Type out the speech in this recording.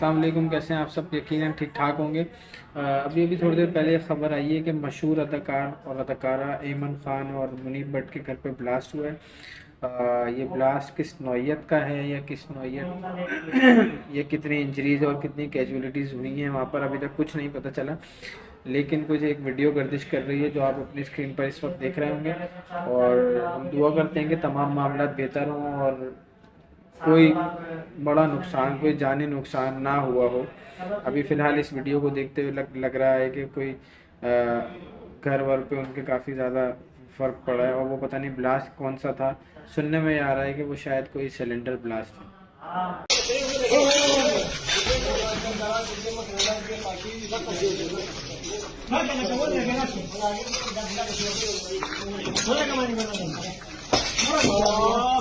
अस्सलाम वालेकुम। कैसे हैं आप सब? यकीनन ठीक ठाक होंगे। अभी थोड़ी देर पहले ख़बर आई है कि मशहूर अदाकार और अदाकारा एमन ख़ान और मुनीब भट्ट के घर पे ब्लास्ट हुआ है। ये ब्लास्ट किस नौइयत का है या किस नौइयत ये कितनी इंजरीज और कितनी कैजुअलिटीज़ हुई हैं वहाँ पर अभी तक कुछ नहीं पता चला। लेकिन कुछ एक वीडियो गर्दिश कर रही है जो आप अपनी स्क्रीन पर इस वक्त देख रहे होंगे। और हम दुआ करते हैं कि तमाम मामला बेहतर हों और कोई बड़ा नुकसान, कोई जानी नुकसान ना हुआ हो। अभी फ़िलहाल इस वीडियो को देखते हुए लग रहा है कि कोई घर वर पे उनके काफ़ी ज़्यादा फ़र्क पड़ा है। और वो पता नहीं ब्लास्ट कौन सा था, सुनने में आ रहा है कि वो शायद कोई सिलेंडर ब्लास्ट है।